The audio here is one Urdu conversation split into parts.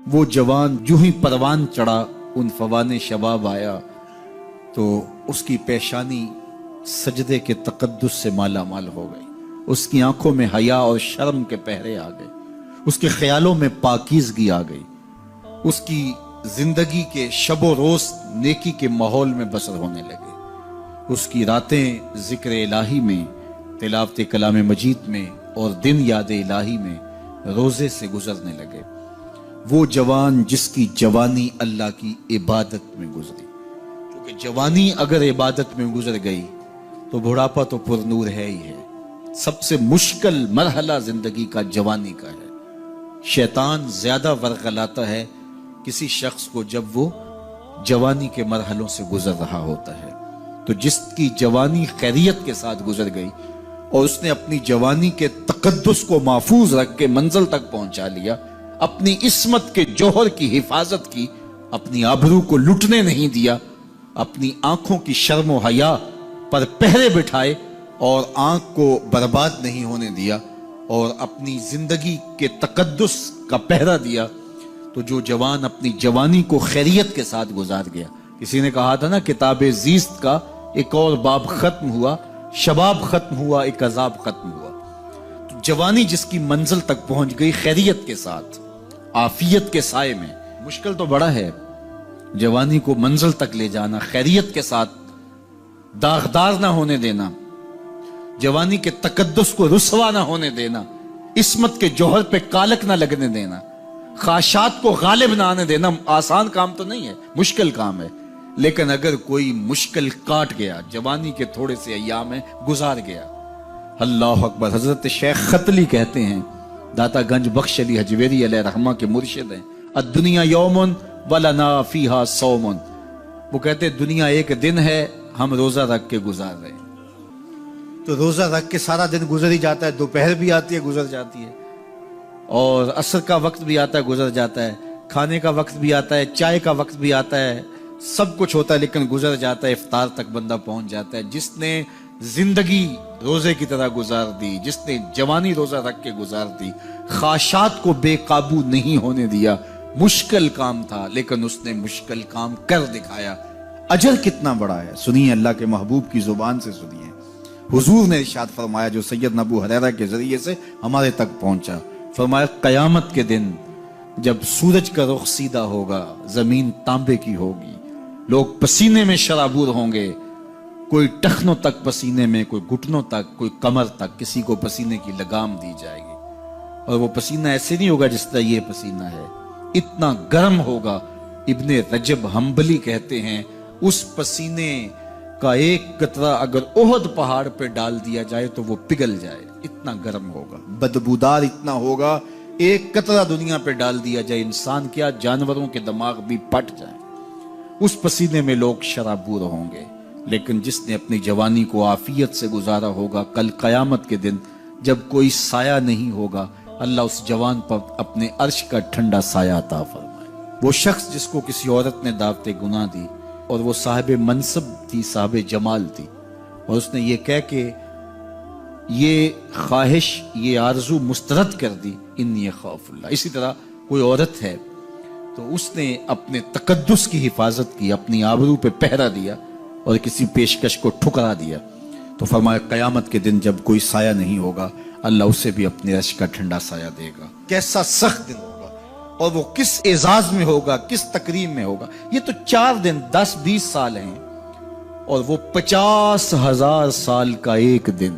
وہ جوان جو ہی پروان چڑھا ان فوان شباب آیا تو اس کی پیشانی سجدے کے تقدس سے مالا مال ہو گئی، اس کی آنکھوں میں حیا اور شرم کے پہرے آ گئے، اس کے خیالوں میں پاکیزگی آ گئی، اس کی زندگی کے شب و روز نیکی کے ماحول میں بسر ہونے لگے، اس کی راتیں ذکر الہی میں، تلاوت کلام مجید میں اور دن یاد الہی میں روزے سے گزرنے لگے۔ وہ جوان جس کی جوانی اللہ کی عبادت میں گزری، کیونکہ جوانی اگر عبادت میں گزر گئی تو بڑھاپا تو پر نور ہے ہی ہے۔ سب سے مشکل مرحلہ زندگی کا جوانی کا ہے۔ شیطان زیادہ ورغلاتا ہے کسی شخص کو جب وہ جوانی کے مرحلوں سے گزر رہا ہوتا ہے۔ تو جس کی جوانی خیریت کے ساتھ گزر گئی اور اس نے اپنی جوانی کے تقدس کو محفوظ رکھ کے منزل تک پہنچا لیا، اپنی عصمت کے جوہر کی حفاظت کی، اپنی آبرو کو لٹنے نہیں دیا، اپنی آنکھوں کی شرم و حیا پر پہرے بٹھائے اور آنکھ کو برباد نہیں ہونے دیا اور اپنی زندگی کے تقدس کا پہرا دیا، تو جو جوان اپنی جوانی کو خیریت کے ساتھ گزار گیا۔ کسی نے کہا تھا نا، کتاب زیست کا ایک اور باب ختم ہوا، شباب ختم ہوا، ایک عذاب ختم ہوا۔ تو جوانی جس کی منزل تک پہنچ گئی خیریت کے ساتھ، عافیت کے سائے میں۔ مشکل تو بڑا ہے جوانی کو منزل تک لے جانا، خیریت کے ساتھ، داغدار نہ ہونے دینا، جوانی کے تقدس کو رسوا نہ ہونے دینا، عصمت کے جوہر پہ کالک نہ لگنے دینا، خواہشات کو غالب نہ آنے دینا۔ آسان کام تو نہیں ہے، مشکل کام ہے، لیکن اگر کوئی مشکل کاٹ گیا، جوانی کے تھوڑے سے ایام میں گزار گیا، اللہ اکبر۔ حضرت شیخ خطلی کہتے ہیں، داتا گنج بخش علی حجویری علیہ رحمہ کے مرشد ہیں، الدنیا یوم ولنا فیہا صوم۔ وہ کہتے ہیں دنیا ایک دن ہے، ہم روزہ رکھ کے گزار رہے ہیں۔ تو روزہ رکھ کے سارا دن گزر ہی جاتا ہے، دوپہر بھی آتی ہے گزر جاتی ہے، اور عصر کا وقت بھی آتا ہے گزر جاتا ہے، کھانے کا وقت بھی آتا ہے، چائے کا وقت بھی آتا ہے، سب کچھ ہوتا ہے لیکن گزر جاتا ہے، افطار تک بندہ پہنچ جاتا ہے۔ جس نے زندگی روزے کی طرح گزار دی، جس نے جوانی روزہ رکھ کے گزار دی، خواہشات کو بے قابو نہیں ہونے دیا، مشکل کام تھا لیکن اس نے مشکل کام کر دکھایا۔ اجر کتنا بڑا ہے، سنیے اللہ کے محبوب کی زبان سے سنیے۔ حضور نے ارشاد فرمایا جو سیدنا ابو ہریرہ کے ذریعے سے ہمارے تک پہنچا، فرمایا قیامت کے دن جب سورج کا رخ سیدھا ہوگا، زمین تانبے کی ہوگی، لوگ پسینے میں شرابور ہوں گے، کوئی ٹخنوں تک پسینے میں، کوئی گھٹنوں تک، کوئی کمر تک، کسی کو پسینے کی لگام دی جائے گی، اور وہ پسینہ ایسے نہیں ہوگا جس طرح یہ پسینہ ہے، اتنا گرم ہوگا۔ ابن رجب حنبلی کہتے ہیں اس پسینے کا ایک قطرہ اگر احد پہاڑ پہ ڈال دیا جائے تو وہ پگھل جائے، اتنا گرم ہوگا، بدبودار اتنا ہوگا، ایک قطرہ دنیا پہ ڈال دیا جائے، انسان کیا جانوروں کے دماغ بھی پھٹ جائیں، اس پسینے میں لوگ شرابور ہوں گے۔ لیکن جس نے اپنی جوانی کو عافیت سے گزارا ہوگا، کل قیامت کے دن جب کوئی سایہ نہیں ہوگا، اللہ اس جوان پر اپنے عرش کا ٹھنڈا سایہ عطا فرمائے۔ وہ شخص جس کو کسی عورت نے دعوت گناہ دی اور وہ صاحب منصب تھی، صاحب جمال تھی، اور اس نے یہ کہہ کے یہ خواہش، یہ آرزو مسترد کر دی، انی خاف اللہ۔ اسی طرح کوئی عورت ہے تو اس نے اپنے تقدس کی حفاظت کی، اپنی آبرو پہ پہرا دیا اور کسی پیشکش کو ٹھکرا دیا، تو فرمایا قیامت کے دن جب کوئی سایہ نہیں ہوگا، اللہ اسے بھی اپنے عرش کا ٹھنڈا سایہ دے گا۔ کیسا سخت دن ہوگا، اور وہ کس اعزاز میں ہوگا، کس تکریم میں ہوگا۔ یہ تو 4 دن 10-20 سال ہیں، اور وہ 50,000 سال کا ایک دن۔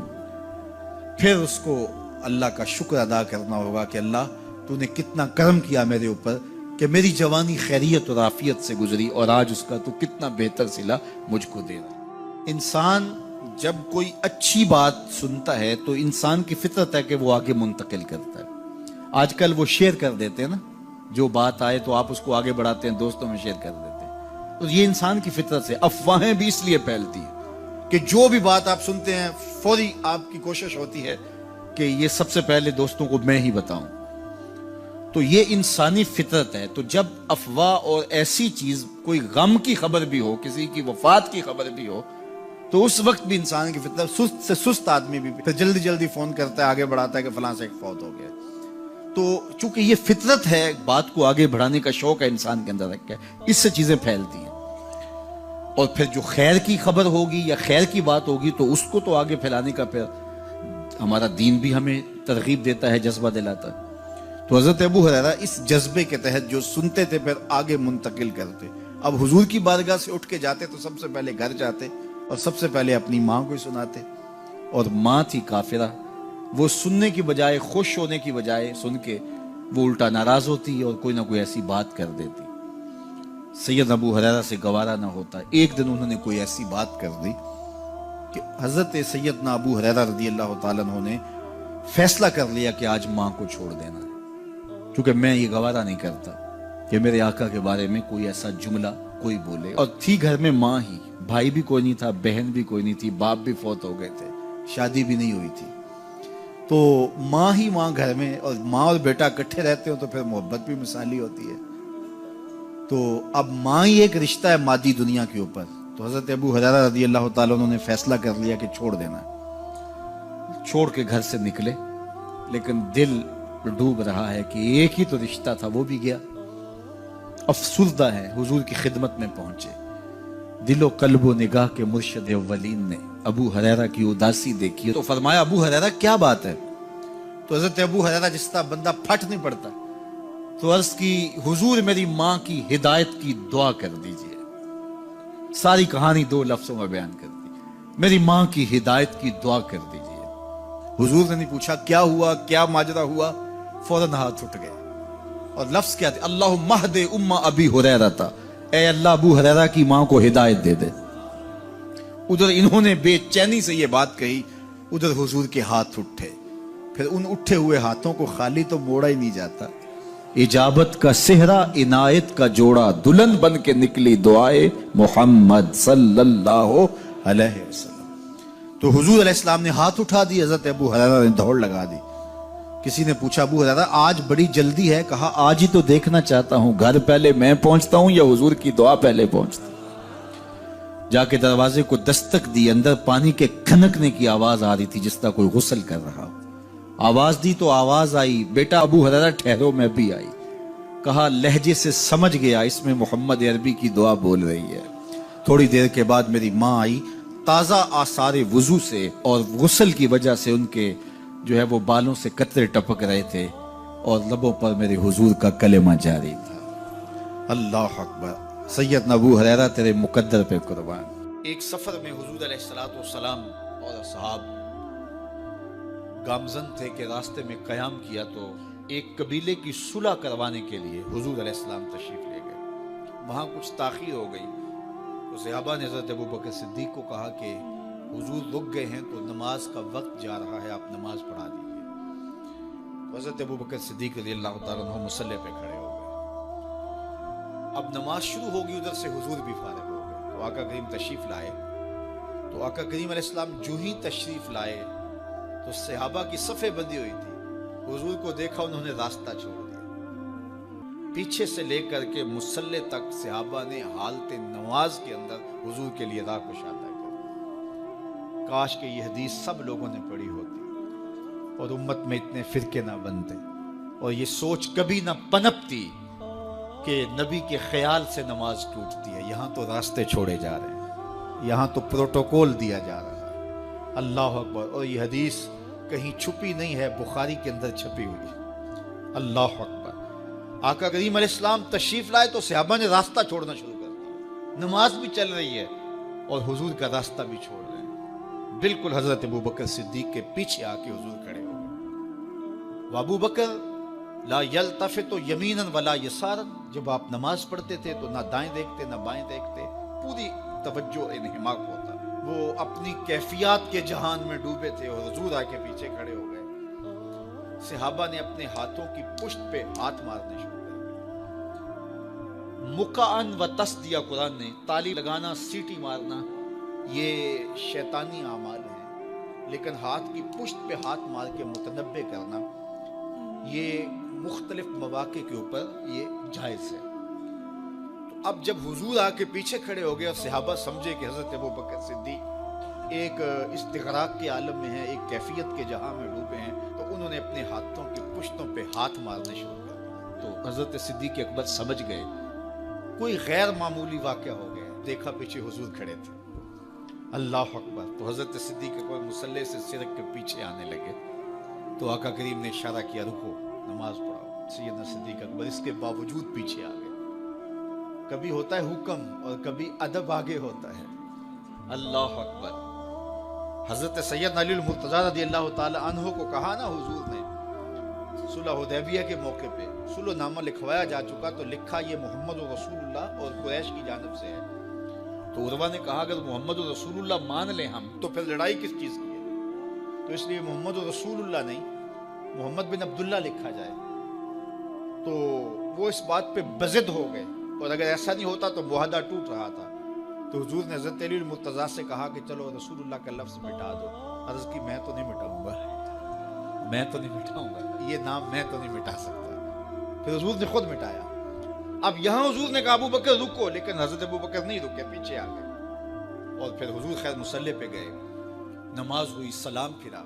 پھر اس کو اللہ کا شکر ادا کرنا ہوگا کہ اللہ تو نے کتنا کرم کیا میرے اوپر کہ میری جوانی خیریت اور عافیت سے گزری، اور آج اس کا تو کتنا بہتر صلہ مجھ کو دے رہا۔ انسان جب کوئی اچھی بات سنتا ہے تو انسان کی فطرت ہے کہ وہ آگے منتقل کرتا ہے۔ آج کل وہ شیئر کر دیتے ہیں نا، جو بات آئے تو آپ اس کو آگے بڑھاتے ہیں، دوستوں میں شیئر کر دیتے ہیں۔ تو یہ انسان کی فطرت سے افواہیں بھی اس لیے پھیلتی ہیں کہ جو بھی بات آپ سنتے ہیں فوری آپ کی کوشش ہوتی ہے کہ یہ سب سے پہلے دوستوں کو میں ہی بتاؤں۔ تو یہ انسانی فطرت ہے۔ تو جب افواہ اور ایسی چیز، کوئی غم کی خبر بھی ہو، کسی کی وفات کی خبر بھی ہو، تو اس وقت بھی انسان کی فطرت، سست سے سست آدمی بھی پھر جلدی جلدی فون کرتا ہے، آگے بڑھاتا ہے کہ فلاں سے ایک فوت ہو گیا۔ تو چونکہ یہ فطرت ہے، بات کو آگے بڑھانے کا شوق ہے انسان کے اندر رکھا ہے، اس سے چیزیں پھیلتی ہیں، اور پھر جو خیر کی خبر ہوگی یا خیر کی بات ہوگی تو اس کو تو آگے پھیلانے کا پھر ہمارا دین بھی ہمیں ترغیب دیتا ہے، جذبہ دلاتا ہے۔ تو حضرت ابو ہریرہ اس جذبے کے تحت جو سنتے تھے پھر آگے منتقل کرتے۔ اب حضور کی بارگاہ سے اٹھ کے جاتے تو سب سے پہلے گھر جاتے اور سب سے پہلے اپنی ماں کو سناتے، اور ماں تھی کافرہ، وہ سننے کی بجائے، خوش ہونے کی بجائے سن کے وہ الٹا ناراض ہوتی اور کوئی نہ کوئی ایسی بات کر دیتی۔ سید ابو ہریرہ سے گوارا نہ ہوتا، ایک دن انہوں نے کوئی ایسی بات کر دی کہ حضرت سیدنا ابو ہریرہ رضی اللہ تعالیٰ عنہ نے فیصلہ کر لیا کہ آج ماں کو چھوڑ دینا ہے، کیونکہ میں یہ گوارا نہیں کرتا کہ میرے آقا کے بارے میں کوئی ایسا جملہ کوئی بولے۔ اور تھی گھر میں ماں ہی، بھائی بھی کوئی نہیں تھا، بہن بھی کوئی نہیں تھی، باپ بھی فوت ہو گئے تھے، شادی بھی نہیں ہوئی تھی، تو ماں ہی ماں گھر میں، اور ماں اور بیٹا اکٹھے رہتے ہو تو پھر محبت بھی مثالی ہوتی ہے۔ تو اب ماں ہی ایک رشتہ ہے مادی دنیا کے اوپر، تو حضرت ابو ہریرہ رضی اللہ تعالیٰ عنہ نے فیصلہ کر لیا کہ چھوڑ دینا ہے۔ چھوڑ کے گھر سے نکلے، لیکن دل ڈوب رہا ہے کہ ایک ہی تو رشتہ تھا، وہ بھی گیا۔ افسردہ ہے، حضور کی خدمت میں پہنچے، دل و قلب و نگاہ کے مرشد اولین نے ابو ہریرہ کی اداسی دیکھی تو فرمایا ابو ہریرہ کیا بات ہے؟ تو حضرت ابو ہریرہ جس طرح بندہ پھٹ نہیں پڑتا، تو عرض کی حضور میری ماں کی ہدایت کی دعا کر دیجئے۔ ساری کہانی 2 لفظوں میں بیان کر دی، میری ماں کی ہدایت کی دعا کر دیجئے۔ حضور نے نہیں پوچھا کیا ہوا، کیا ماجرا ہوا، فوراً ہاتھ اٹھ گئے، اور لفظ کیا تھے؟ اللہم اہد ام ابی ہریرہ تھا، اے اللہ ابو ہریرہ کی ماں کو ہدایت دے دے۔ ادھر انہوں نے بے چینی سے یہ بات کہی، ادھر حضور کے ہاتھ اٹھے، پھر ان اٹھے ہوئے ہاتھوں کو خالی تو موڑا ہی نہیں جاتا۔ اجابت کا صحرا، عنایت کا جوڑا، دلہن بن کے نکلی دعائے محمد صلی اللہ علیہ وسلم۔ تو حضور علیہ السلام نے ہاتھ اٹھا دی، حضرت ابو ہریرہ نے دوڑ لگا دی۔ کسی نے پوچھا ابو ہریرہ آج بڑی جلدی ہے؟ کہا آج ہی تو دیکھنا چاہتا ہوں، گھر پہلے میں پہنچتا ہوں یا حضور کی دعا پہلے پہنچتی؟ جا کے دروازے کو دستک دی، اندر پانی کے کھنکنے کی آواز آ رہی تھی جس طرح کوئی غسل کر رہا ہو۔ آواز دی تو آواز آئی، بیٹا ابو ہریرہ ٹھہرو، میں بھی آئی۔ کہا لہجے سے سمجھ گیا اس میں محمد عربی کی دعا بول رہی ہے۔ تھوڑی دیر کے بعد میری ماں آئی، تازہ آثار وضو سے اور غسل کی وجہ سے ان کے جو ہے وہ بالوں سے قطرے ٹپک رہے تھے، اور لبوں پر میرے حضور کا کلمہ جاری تھا۔ اللہ اکبر، سیدنا ابو ہریرہ تیرے مقدر پہ قربان۔ ایک سفر میں حضور علیہ السلام اور اصحاب گامزن تھے کہ راستے میں قیام کیا، تو ایک قبیلے کی صلح کروانے کے لیے حضور علیہ السلام تشریف لے گئے۔ وہاں کچھ تاخیر ہو گئی تو صحابہ نے حضرت ابوبکر صدیق کو کہا کہ حضور رک گئے ہیں تو نماز کا وقت جا رہا ہے، آپ نماز پڑھا دیجیے۔ حضرت ابوبکر صدیق رضی اللہ تعالیٰ عنہ مصلی پہ کھڑے ہو گئے۔ اب نماز شروع ہوگی، ادھر سے حضور بھی فارغ ہو گئے، تو آقا کریم تشریف لائے۔ تو آقا کریم علیہ السلام جو ہی تشریف لائے تو صحابہ کی صفیں بندی ہوئی تھی، حضور کو دیکھا انہوں نے راستہ چھوڑ دیا، پیچھے سے لے کر کے مصلی تک صحابہ نے حالت نماز کے اندر حضور کے لیے راہ کشادہ کر دی۔ کاش کہ یہ حدیث سب لوگوں نے پڑھی ہوتی اور امت میں اتنے فرقے نہ بنتے، اور یہ سوچ کبھی نہ پنپتی کہ نبی کے خیال سے نماز ٹوٹتی ہے۔ یہاں تو راستے چھوڑے جا رہے ہیں، یہاں تو پروٹوکول دیا جا رہا ہے۔ اللہ اکبر، اور یہ حدیث کہیں چھپی نہیں ہے، بخاری کے اندر چھپی ہوئی۔ اللہ اکبر، آقا کریم علیہ السلام تشریف لائے تو صحابہ نے راستہ چھوڑنا شروع کر دیا، نماز بھی چل رہی ہے اور حضور کا راستہ بھی چھوڑ رہے ہیں۔ بالکل حضرت ابوبکر صدیق کے پیچھے آ کے حضور کھڑے ہو گئے۔ وابو بکر لا یلتفت یمینا ولا یسارا، جب آپ نماز پڑھتے تھے تو نہ دائیں دیکھتے نہ بائیں دیکھتے، پوری توجہ انہماک ہوتا، وہ اپنی کیفیات کے جہان میں ڈوبے تھے، اور حضور آ کے پیچھے کھڑے ہو گئے۔ صحابہ نے اپنے ہاتھوں کی پشت پہ ہاتھ مارنے شروع کر دیے۔ مقعن و تصدیہ، قرآن نے تالی لگانا، سیٹی مارنا، یہ شیطانی اعمال ہیں، لیکن ہاتھ کی پشت پہ ہاتھ مار کے متنبع کرنا یہ مختلف مواقع کے اوپر یہ جائز ہے۔ تو اب جب حضور آ کے پیچھے کھڑے ہو گئے اور صحابہ سمجھے کہ حضرت ابوبکر صدیق ایک استغراق کے عالم میں ہیں، ایک کیفیت کے جہاں میں ڈوبے ہیں، تو انہوں نے اپنے ہاتھوں کی پشتوں پہ ہاتھ مارنے شروع کر دیے. تو حضرت صدیق اکبر سمجھ گئے کوئی غیر معمولی واقعہ ہو گیا. دیکھا پیچھے حضور کھڑے تھے. اللہ اکبر. تو حضرت صدیق اکبر مصلی سے سرک کے پیچھے آنے لگے. تو آقا کریم نے اشارہ کیا رکو نماز پڑھاؤ. سیدنا صدیق اکبر اس کے باوجود پیچھے آ گئے. کبھی ہوتا ہے حکم اور کبھی ادب آگے ہوتا ہے. اللہ اکبر. حضرت سیدنا علی المرتضیٰ رضی اللہ تعالی عنہ کو کہا نا حضور نے صلح حدیبیہ کے موقع پہ صلح نامہ لکھوایا جا چکا تو لکھا یہ محمد رسول اللہ اور قریش کی جانب سے ہے. تو عروہ نے کہا اگر محمد رسول اللہ مان لیں ہم تو پھر لڑائی کس چیز کی ہے. تو اس لیے محمد رسول اللہ نہیں محمد بن عبداللہ لکھا جائے. تو وہ اس بات پہ بضد ہو گئے اور اگر ایسا نہیں ہوتا تو معاہدہ ٹوٹ رہا تھا. تو حضور نے حضرت علی المرتضیٰ سے کہا کہ چلو رسول اللہ کا لفظ مٹا دو. عرض کی میں تو نہیں مٹاؤں گا یہ نام میں تو نہیں مٹا سکتا. پھر حضور نے خود مٹایا. اب یہاں حضور نے کہا ابو بکر رکو لیکن حضرت ابو بکر نہیں رکے پیچھے آ گئے. اور پھر حضور خیر مصلی پہ گئے. نماز ہوئی سلام پھرا.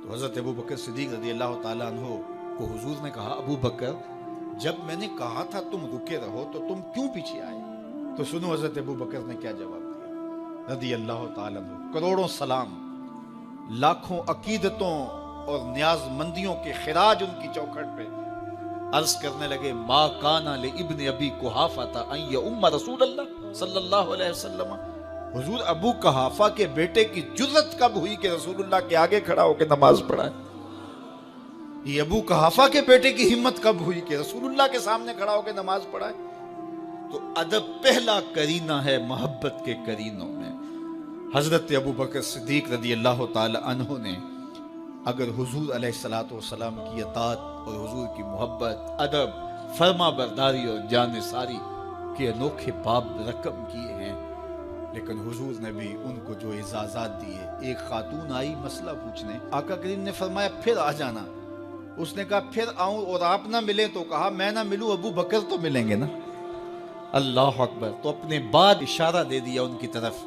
تو حضرت ابو بکر صدیق رضی اللہ تعالیٰ عنہ کو حضور نے کہا ابو بکر جب میں نے کہا تھا تم رکے رہو تو تم کیوں پیچھے آئے. تو سنو حضرت ابو بکر نے کیا جواب دیا رضی اللہ تعالیٰ عنہ. کروڑوں سلام لاکھوں عقیدتوں اور نیاز مندیوں کے خراج ان کی چوکھٹ پہ عرض کرنے لگے ما کان لابن ابی قحافہ ان یؤم رسول اللہ صلی اللہ علیہ وسلم. حضور ابو قحافہ کے بیٹے کی جرت کب ہوئی کہ رسول اللہ کے آگے کھڑا ہو کے نماز پڑھائے. یہ ابو قحافہ کے بیٹے کی ہمت کب ہوئی کہ رسول اللہ کے سامنے کھڑا ہو کے نماز پڑھائے. تو ادب پہلا کرینہ ہے محبت کے کرینوں میں. حضرت ابو بکر صدیق رضی اللہ تعالی عنہ نے اگر حضور علیہ الصلوۃ والسلام کی اطاعت اور حضور کی محبت ادب فرما برداری اور جانثاری کے انوکھے باب رقم کیے ہیں لیکن حضور نے بھی ان کو جو اعزازات دیے. ایک خاتون آئی مسئلہ پوچھنے. آقا کریم نے فرمایا پھر آ جانا. اس نے کہا پھر آؤں اور آپ نہ ملیں تو کہا میں نہ ملوں ابو بکر تو ملیں گے نا. اللہ اکبر. تو اپنے بعد اشارہ دے دیا ان کی طرف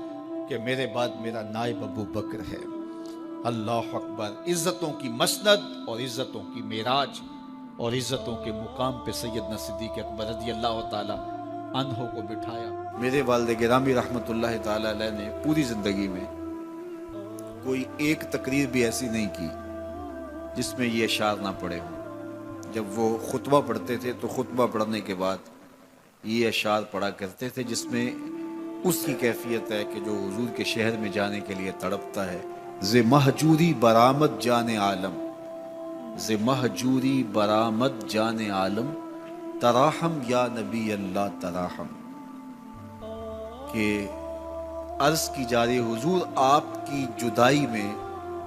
کہ میرے بعد میرا نائب ابو بکر ہے. اللہ اکبر. عزتوں کی مسند اور عزتوں کی معراج اور عزتوں کے مقام پہ سیدنا صدیق اکبر رضی اللہ تعالی عنہ کو بٹھایا. میرے والد گرامی رحمت اللہ تعالی علیہ نے پوری زندگی میں کوئی ایک تقریر بھی ایسی نہیں کی جس میں یہ اشعار نہ پڑے ہوں. جب وہ خطبہ پڑھتے تھے تو خطبہ پڑھنے کے بعد یہ اشعار پڑھا کرتے تھے جس میں اس کی کیفیت ہے کہ جو حضور کے شہر میں جانے کے لیے تڑپتا ہے. ز مہجوری برآمد جان عالم ز مہجوری برآمد جان عالم تراہم یا نبی اللہ تراہم. کہ عرض کی جا رہی حضور آپ کی جدائی میں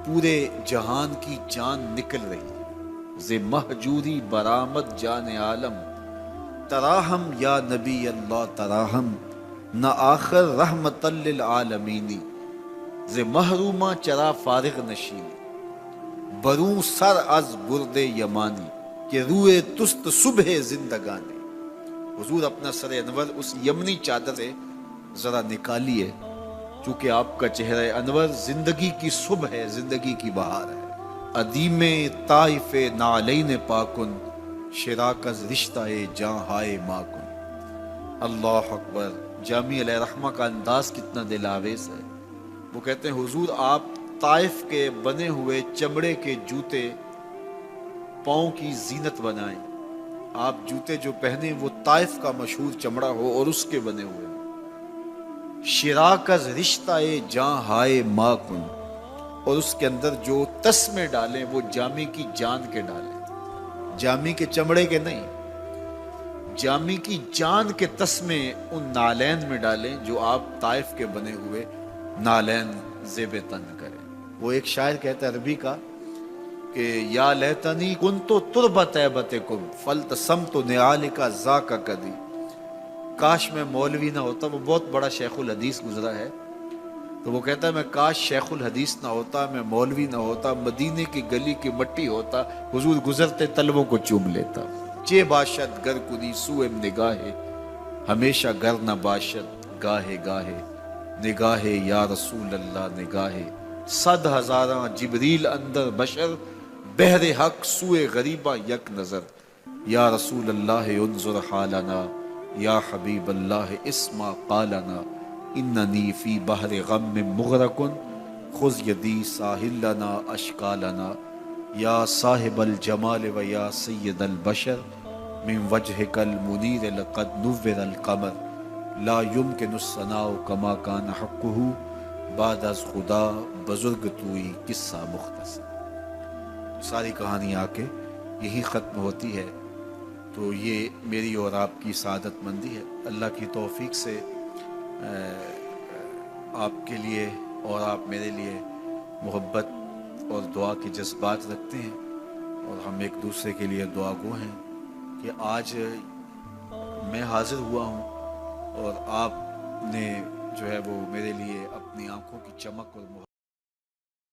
پورے جہان کی جان نکل رہی. ز مہجوری برآمد جان عالم تراہم یا نبی اللہ تراہم نہ آخر رحمت للعالمینی. ز محرومہ چرا فارغ نشینی بروں سر از برد یمانی کہ روئے تست صبح زندگانی. حضور اپنا سر انور اس یمنی چادر سے ذرا نکالیے چونکہ آپ کا چہرہ انور زندگی کی صبح ہے زندگی کی بہار ہے. ادیم طائف نعلین پاکن شراکز رشتہ جاں ہائے ماکن. اللہ اکبر. جامی علیہ رحمہ کا انداز کتنا دل آویز ہے. وہ کہتے ہیں حضور آپ طائف کے بنے ہوئے چمڑے کے جوتے پاؤں کی زینت بنائیں. آپ جوتے جو پہنے وہ طائف کا مشہور چمڑا ہو اور اس کے بنے ہوئے. شراکز رشتہ جاں ہائے ماکن اور اس کے اندر جو تسمے ڈالیں وہ جامی کی جان کے ڈالیں. جامی کے چمڑے کے نہیں جامی کی جان کے تسمے ان نالین میں ڈالیں جو آپ طائف کے بنے ہوئے نالین زیب تن کریں. وہ ایک شاعر کہتا ہے عربی کا کہ یا لیتنی کنتو تربت ایبتکم فلتسمت نعالک ذاک کدی. کاش میں مولوی نہ ہوتا. وہ بہت بڑا شیخ الحدیث گزرا ہے تو وہ کہتا ہے میں کاش شیخ الحدیث نہ ہوتا میں مولوی نہ ہوتا مدینے کی گلی کی مٹی ہوتا حضور گزرتے طلبوں کو چوم لیتا. چے باشد گر کنی سوئم نگاہے ہمیشہ گر نہ باشد گاہے گاہے نگاہے یا رسول اللہ نگاہے. صد ہزاراں جبریل اندر بشر بہر حق سوئے غریبہ یک نظر، یا رسول اللہ انظر حالنا، یا حبیب اللہ اسما قالنا، اننی فی بحر غم مغرق خذ یدی ساحل لنا اشکالنا، یا صاحب الجمال و یا سید البشر من وجهک المنیر لقد نور القمر، لا یمکن الثناء کما کان حقہ بعد از خدا بزرگ توئی قصہ مختصر۔ ساری کہانی آ کے یہی ختم ہوتی ہے۔ تو یہ میری اور آپ کی سعادت مندی ہے۔ اللہ کی توفیق سے آپ کے لیے اور آپ میرے لیے محبت اور دعا کے جذبات رکھتے ہیں، اور ہم ایک دوسرے کے لیے دعا گو ہیں کہ آج میں حاضر ہوا ہوں اور آپ نے جو ہے وہ میرے لیے اپنی آنکھوں کی چمک اور محبت